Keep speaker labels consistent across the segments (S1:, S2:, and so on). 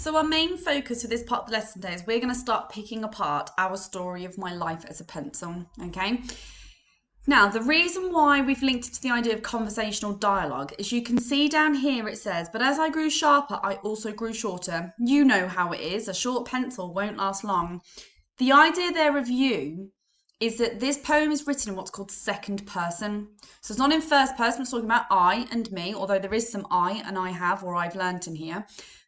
S1: So our main focus of this part of the lesson today is we're going to start picking apart our story of my life as a pencil, okay? Now, the reason why we've linked it to the idea of conversational dialogue is you can see down here it says, but as I grew sharper, I also grew shorter. You know how it is. A short pencil won't last long. The idea there of you is that this poem is written in what's called second person. So it's not in first person, it's talking about I and me, although there is some I and I have or I've learnt in here.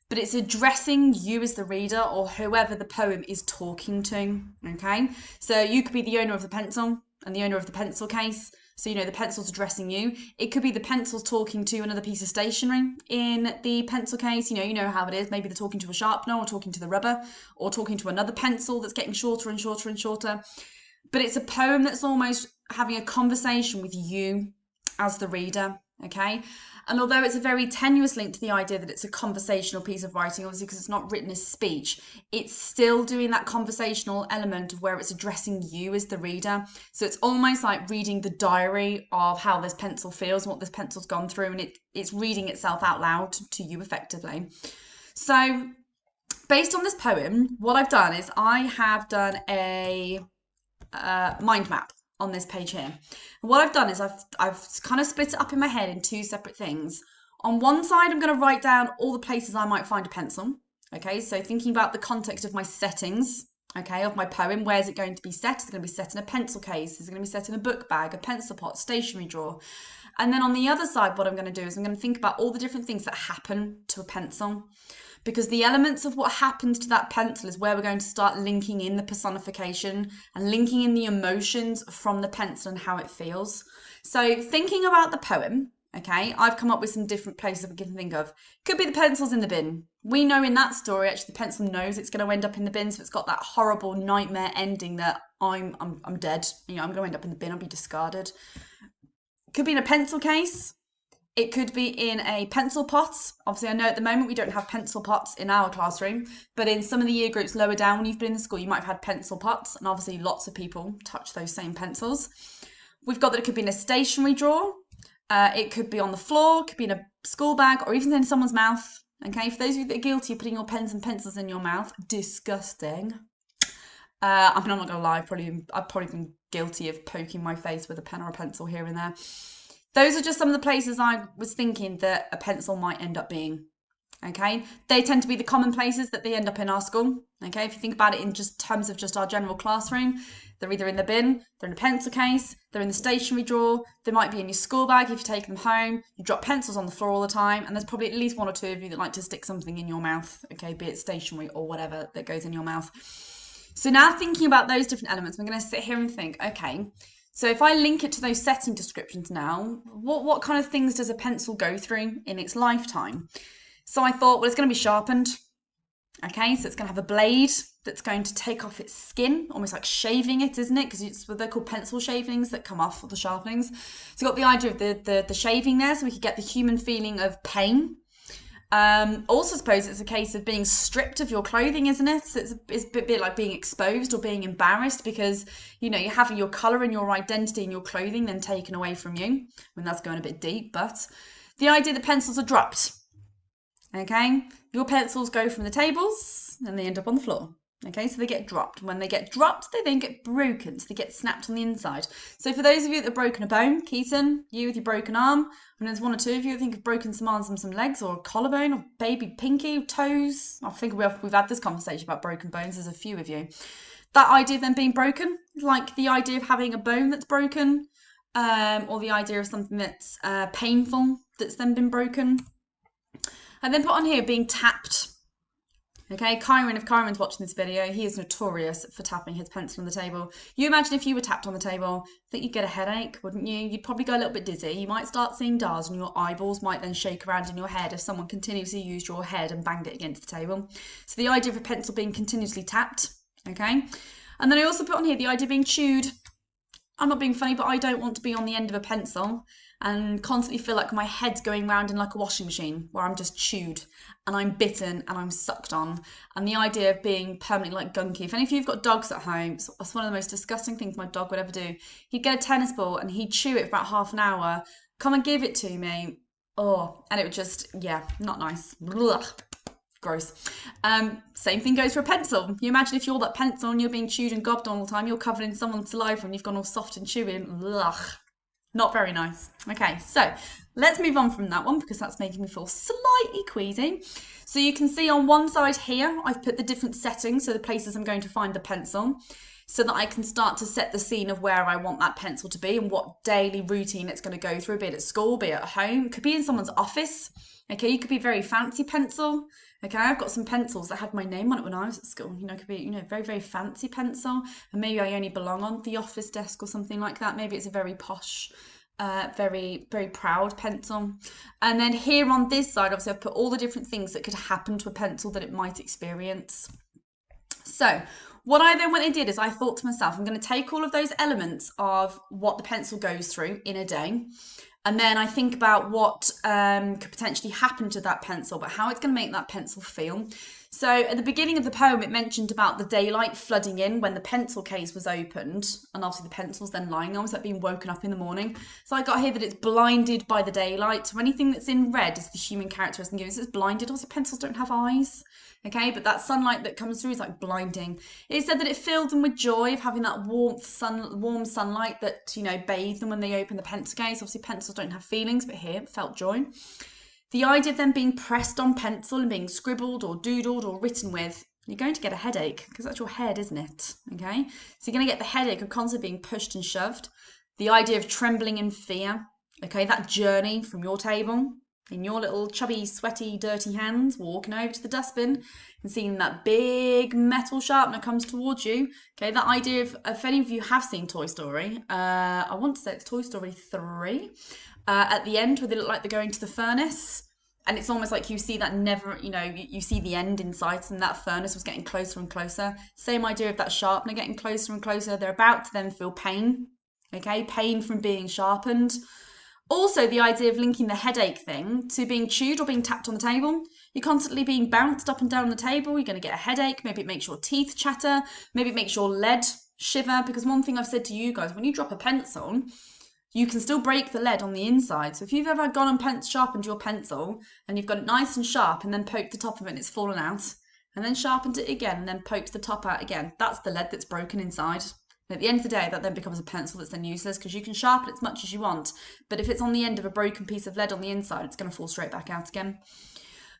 S1: But it's addressing you as the reader or whoever the poem is talking to, okay? So you could be the owner of the pencil and the owner of the pencil case. So, you know, the pencil's addressing you. It could be the pencil's talking to another piece of stationery in the pencil case. You know how it is. Maybe they're talking to a sharpener or talking to the rubber or talking to another pencil that's getting shorter and shorter and shorter. But it's a poem that's almost having a conversation with you as the reader, okay? And although it's a very tenuous link to the idea that it's a conversational piece of writing, obviously because it's not written as speech, it's still doing that conversational element of where it's addressing you as the reader. So it's almost like reading the diary of how this pencil feels, what this pencil's gone through, and it's reading itself out loud to you effectively. So based on this poem, what I've done is I have done a mind map on this page here. And what I've done is I've kind of split it up in my head in two separate things. On one side, I'm going to write down all the places I might find a pencil. Okay, so thinking about the context of my settings, okay, of my poem. Where's it going to be set? Is it going to be set in a pencil case? Is it going to be set in a book bag, a pencil pot, stationery drawer? And then on the other side, what I'm going to do is I'm going to think about all the different things that happen to a pencil. Because the elements of what happens to that pencil is where we're going to start linking in the personification and linking in the emotions from the pencil and how it feels. So thinking about the poem, okay, I've come up with some different places we can think of. Could be the pencil's in the bin. We know in that story, actually, the pencil knows it's going to end up in the bin, so it's got that horrible nightmare ending that I'm dead. I'm going to end up in the bin. I'll be discarded. Could be in a pencil case. It could be in a pencil pot. Obviously, I know at the moment we don't have pencil pots in our classroom, but in some of the year groups lower down when you've been in the school, you might have had pencil pots, and obviously lots of people touch those same pencils. We've got that it could be in a stationery drawer. It could be on the floor, it could be in a school bag, or even in someone's mouth. Okay, for those of you that are guilty of putting your pens and pencils in your mouth, disgusting. I'm not going to lie, I've probably been guilty of poking my face with a pen or a pencil here and there. Those are just some of the places I was thinking that a pencil might end up being, okay? They tend to be the common places that they end up in our school, okay? If you think about it in just terms of just our general classroom, they're either in the bin, they're in a pencil case, they're in the stationery drawer, they might be in your school bag if you take them home, you drop pencils on the floor all the time, and there's probably at least one or two of you that like to stick something in your mouth, okay? Be it stationery or whatever that goes in your mouth. So now thinking about those different elements, I'm going to sit here and think, okay, so if I link it to those setting descriptions now, what kind of things does a pencil go through in its lifetime? So I thought, well, it's going to be sharpened. Okay, so it's going to have a blade that's going to take off its skin, almost like shaving it, isn't it? Because they're called pencil shavings that come off of the sharpenings. So you've got the idea of the shaving there, so we could get the human feeling of pain. Also, suppose it's a case of being stripped of your clothing, isn't it? So it's a bit like being exposed or being embarrassed because, you're having your colour and your identity and your clothing then taken away from you. I mean, that's going a bit deep, but the idea that pencils are dropped, okay? Your pencils go from the tables and they end up on the floor. Okay, so they get dropped. When they get dropped, they then get broken. So they get snapped on the inside. So for those of you that have broken a bone, Keaton, you with your broken arm, and there's one or two of you that think have broken some arms and some legs, or a collarbone, or baby pinky, toes. I think we've had this conversation about broken bones. There's a few of you. That idea of them being broken, like the idea of having a bone that's broken, or the idea of something that's painful that's then been broken. And then put on here being tapped. Okay, Kyron, if Kyron's watching this video, he is notorious for tapping his pencil on the table. You imagine if you were tapped on the table, I think you'd get a headache, wouldn't you? You'd probably go a little bit dizzy. You might start seeing stars and your eyeballs might then shake around in your head if someone continuously used your head and banged it against the table. So the idea of a pencil being continuously tapped, okay? And then I also put on here the idea of being chewed. I'm not being funny, but I don't want to be on the end of a pencil and constantly feel like my head's going round in like a washing machine where I'm just chewed and I'm bitten and I'm sucked on. And the idea of being permanently like gunky. If any of you have got dogs at home, that's one of the most disgusting things my dog would ever do. He'd get a tennis ball and he'd chew it for about half an hour, come and give it to me. Oh, and it would just, yeah, not nice. Blah. Gross. Same thing goes for a pencil. You imagine if you're that pencil and you're being chewed and gobbed all the time, you're covered in someone's saliva and you've gone all soft and chewy and ugh. Not very nice. Okay, so let's move on from that one because that's making me feel slightly queasy. So you can see on one side here, I've put the different settings, so the places I'm going to find the pencil, so that I can start to set the scene of where I want that pencil to be and what daily routine it's going to go through, be it at school, be it at home, it could be in someone's office. Okay, you could be a very fancy pencil. Okay, I've got some pencils that had my name on it when I was at school. You know, it could be, you know, very, very fancy pencil. And maybe I only belong on the office desk or something like that. Maybe it's a very posh, very, very proud pencil. And then here on this side, obviously I've put all the different things that could happen to a pencil that it might experience. So what I then went and did is I thought to myself, I'm going to take all of those elements of what the pencil goes through in a day. And then I think about what could potentially happen to that pencil, but how it's going to make that pencil feel. So at the beginning of the poem, it mentioned about the daylight flooding in when the pencil case was opened. And obviously the pencil's then lying on, so like being woken up in the morning. So I got here that it's blinded by the daylight. So anything that's in red is the human characteristic given. So it's blinded. Obviously pencils don't have eyes. Okay, but that sunlight that comes through is like blinding. It said that it filled them with joy of having that warm sunlight that, you know, bathed them when they opened the pencil case. Obviously pencils don't have feelings, but here it felt joy. The idea of them being pressed on pencil and being scribbled or doodled or written with, you're going to get a headache because that's your head, isn't it? Okay, so you're going to get the headache of constantly being pushed and shoved. The idea of trembling in fear. Okay, that journey from your table in your little chubby, sweaty, dirty hands, walking over to the dustbin and seeing that big metal sharpener comes towards you. Okay, that idea of, if any of you have seen Toy Story, I want to say it's Toy Story 3, at the end where they look like they're going to the furnace. And it's almost like you see that never, you know, you see the end in sight and that furnace was getting closer and closer. Same idea of that sharpener getting closer and closer. They're about to then feel pain, okay? Pain from being sharpened. Also, the idea of linking the headache thing to being chewed or being tapped on the table. You're constantly being bounced up and down the table. You're going to get a headache. Maybe it makes your teeth chatter. Maybe it makes your lead shiver. Because one thing I've said to you guys, when you drop a pencil, you can still break the lead on the inside. So if you've ever gone and sharpened your pencil and you've got it nice and sharp and then poked the top of it and it's fallen out, and then sharpened it again and then poked the top out again, that's the lead that's broken inside. At the end of the day, that then becomes a pencil that's then useless because you can sharpen it as much as you want, but if it's on the end of a broken piece of lead on the inside, it's going to fall straight back out again.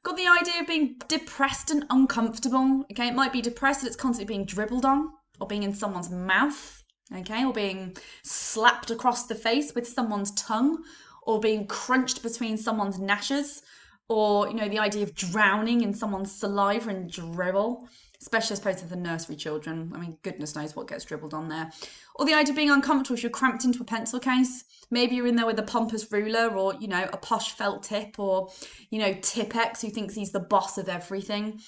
S1: Got the idea of being depressed and uncomfortable. Okay, it might be depressed that it's constantly being dribbled on or being in someone's mouth, okay, or being slapped across the face with someone's tongue or being crunched between someone's gnashes, or, you know, the idea of drowning in someone's saliva and dribble. Especially, I suppose, for the nursery children. I mean, goodness knows what gets dribbled on there. Or the idea of being uncomfortable if you're cramped into a pencil case. Maybe you're in there with a pompous ruler or, you know, a posh felt tip or, you know, Tipp-Ex who thinks he's the boss of everything.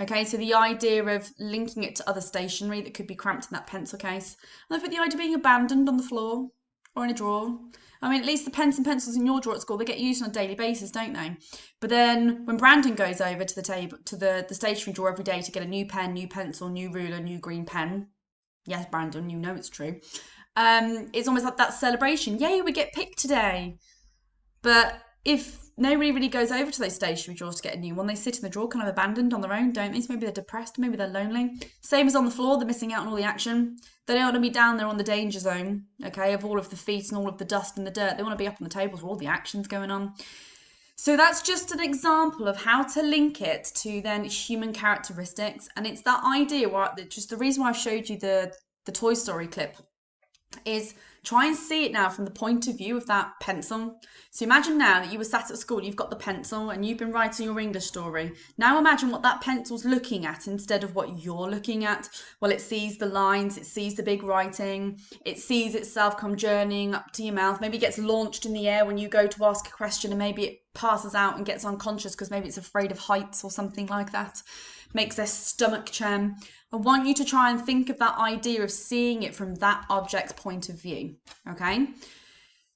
S1: Okay, so the idea of linking it to other stationery that could be cramped in that pencil case. And I've put the idea of being abandoned on the floor or in a drawer. I mean, at least the pens and pencils in your drawer at school, they get used on a daily basis, don't they? But then when Brandon goes over to the table, to the stationery drawer every day to get a new pen, new pencil, new ruler, new green pen. Yes, Brandon, you know it's true. It's almost like that celebration. Yay, we get picked today. But if nobody really goes over to those stationery drawers to get a new one, they sit in the drawer kind of abandoned on their own, don't they? So maybe they're depressed, maybe they're lonely. Same as on the floor, they're missing out on all the action. They don't want to be down there on the danger zone, okay, of all of the feet and all of the dust and the dirt. They want to be up on the tables where all the action's going on. So that's just an example of how to link it to then human characteristics. And it's that idea, just the reason why I've showed you the Toy Story clip is try and see it now from the point of view of that pencil. So imagine now that you were sat at school, you've got the pencil and you've been writing your English story. Now imagine what that pencil's looking at instead of what you're looking at. Well, it sees the lines, it sees the big writing, it sees itself come journeying up to your mouth. Maybe it gets launched in the air when you go to ask a question and maybe it passes out and gets unconscious because maybe it's afraid of heights or something like that. Makes their stomach churn. I want you to try and think of that idea of seeing it from that object's point of view, okay?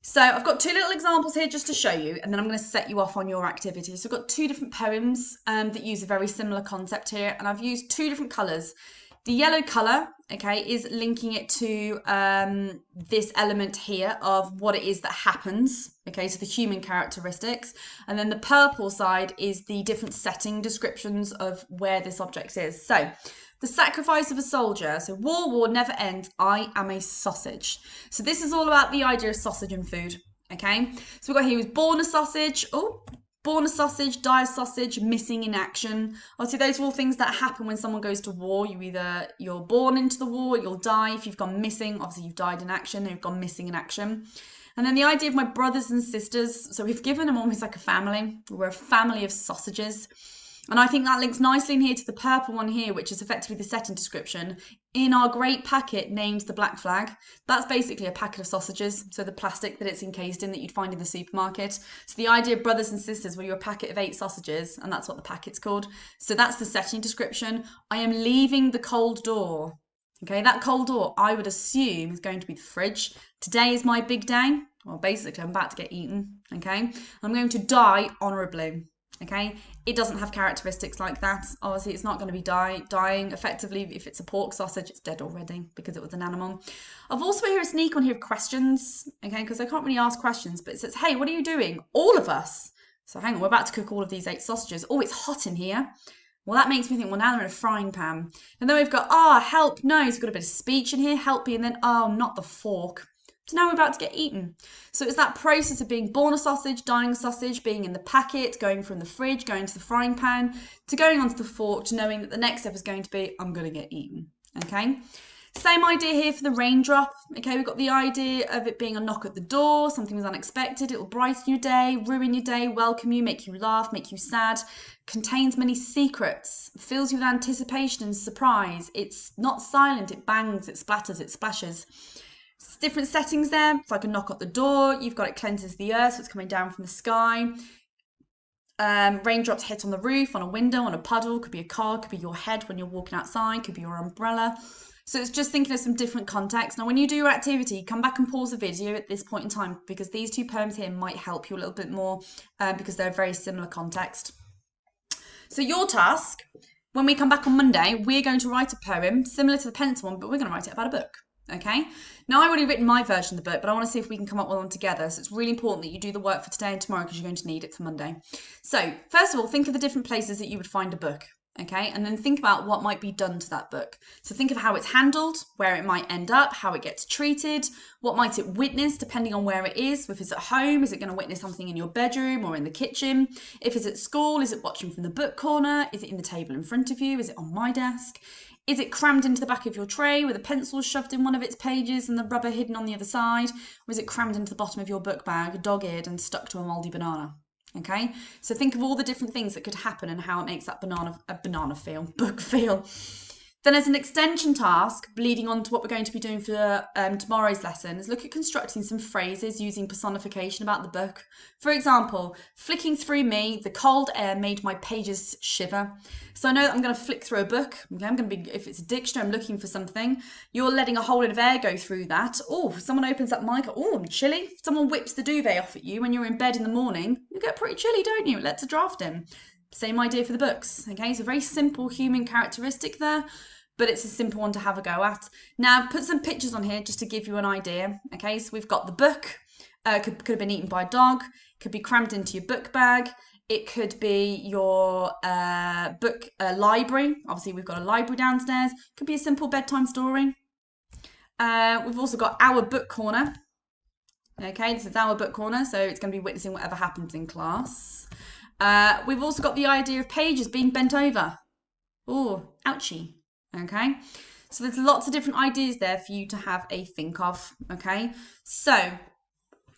S1: So I've got two little examples here just to show you, and then I'm going to set you off on your activity. So I've got two different poems that use a very similar concept here, and I've used two different colours. The yellow colour, okay, is linking it to this element here of what it is that happens, okay, so the human characteristics. And then the purple side is the different setting descriptions of where this object is. So the sacrifice of a soldier. So war never ends. I am a sausage. So this is all about the idea of sausage and food, okay? So we've got here, he was born a sausage. Oh, born a sausage, die a sausage, missing in action. Obviously, those are all things that happen when someone goes to war. You're born into the war, you'll die. If you've gone missing, obviously you've died in action, you've gone missing in action. And then the idea of my brothers and sisters. So we've given them almost like a family. We're a family of sausages. And I think that links nicely in here to the purple one here, which is effectively the setting description. In our great packet named the Black Flag, that's basically a packet of sausages, so the plastic that it's encased in that you'd find in the supermarket. So the idea of brothers and sisters, well, you're a packet of 8 sausages, and that's what the packet's called. So that's the setting description. I am leaving the cold door. Okay, that cold door, I would assume, is going to be the fridge. Today is my big day. Well, basically, I'm about to get eaten, okay? I'm going to die honourably. Okay, it doesn't have characteristics like that. Obviously, it's not going to be dying. Effectively, if it's a pork sausage, it's dead already because it was an animal. I've also here a sneak on here of questions, okay, because I can't really ask questions, but it says, hey, what are you doing? All of us. So hang on, we're about to cook all of these 8 sausages. Oh, it's hot in here. Well, that makes me think, well, now they're in a frying pan. And then we've got, help, no, it's got a bit of speech in here, help me, and then, not the fork. So now we're about to get eaten. So it's that process of being born a sausage, dying a sausage, being in the packet, going from the fridge, going to the frying pan, to going onto the fork, to knowing that the next step is going to be, I'm going to get eaten, okay? Same idea here for the raindrop, okay? We've got the idea of it being a knock at the door, something was unexpected, it will brighten your day, ruin your day, welcome you, make you laugh, make you sad, contains many secrets, fills you with anticipation and surprise. It's not silent, it bangs, it splatters, it splashes. Different settings there. It's like a knock at the door. You've got it cleanses the earth, so it's coming down from the sky. Raindrops hit on the roof, on a window, on a puddle. Could be a car, could be your head when you're walking outside, could be your umbrella. So it's just thinking of some different contexts. Now, when you do your activity, come back and pause the video at this point in time because these 2 poems here might help you a little bit more because they're a very similar context. So your task, when we come back on Monday, we're going to write a poem similar to the pencil one, but we're going to write it about a book. Okay, now I've already written my version of the book, but I want to see if we can come up with one together. So it's really important that you do the work for today and tomorrow because you're going to need it for Monday. So first of all, think of the different places that you would find a book. Okay, and then think about what might be done to that book. So think of how it's handled, where it might end up, how it gets treated, what might it witness depending on where it is. If it's at home, is it going to witness something in your bedroom or in the kitchen? If it's at school, is it watching from the book corner? Is it in the table in front of you? Is it on my desk? Is it crammed into the back of your tray with a pencil shoved in one of its pages and the rubber hidden on the other side? Or is it crammed into the bottom of your book bag, dog-eared and stuck to a mouldy banana? Okay, so think of all the different things that could happen and how it makes that book feel. Then as an extension task, bleeding on to what we're going to be doing for tomorrow's lesson, is look at constructing some phrases using personification about the book. For example, flicking through me, the cold air made my pages shiver. So I know that I'm going to flick through a book. Okay, I'm going to be, if it's a dictionary, I'm looking for something. You're letting a whole lot of air go through that. Oh, someone opens that mic. Oh, I'm chilly. Someone whips the duvet off at you when you're in bed in the morning. You get pretty chilly, don't you? It lets a draft in. Same idea for the books. Okay, it's a very simple human characteristic there, but it's a simple one to have a go at. Now, I've put some pictures on here just to give you an idea. Okay, so we've got the book. Could have been eaten by a dog. Could be crammed into your book bag. It could be your book library. Obviously, we've got a library downstairs. Could be a simple bedtime story. We've also got our book corner. Okay, this is our book corner, so it's going to be witnessing whatever happens in class. We've also got the idea of pages being bent over. Oh, ouchie. Okay, so there's lots of different ideas there for you to have a think of. Okay, so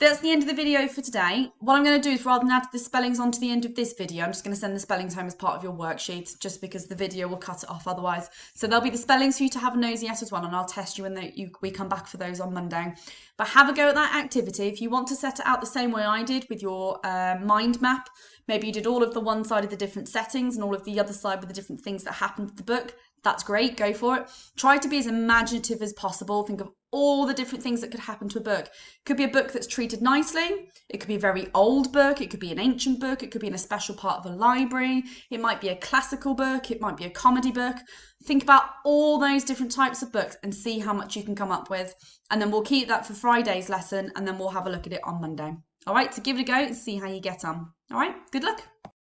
S1: that's the end of the video for today. What I'm going to do is, rather than add the spellings onto the end of this video, I'm just going to send the spellings home as part of your worksheet, just because the video will cut it off otherwise. So there'll be the spellings for you to have a nosy at as well, and I'll test you when we come back for those on Monday. But have a go at that activity. If you want to set it out the same way I did with your mind map, maybe you did all of the one side of the different settings and all of the other side with the different things that happened to the book, That's great, go for it. Try to be as imaginative as possible. Think of all the different things that could happen to a book. It could be a book that's treated nicely. It could be a very old book. It could be an ancient book. It could be in a special part of a library. It might be a classical book. It might be a comedy book. Think about all those different types of books and see how much you can come up with. And then we'll keep that for Friday's lesson, and then we'll have a look at it on Monday. All right, so give it a go and see how you get on. All right, good luck.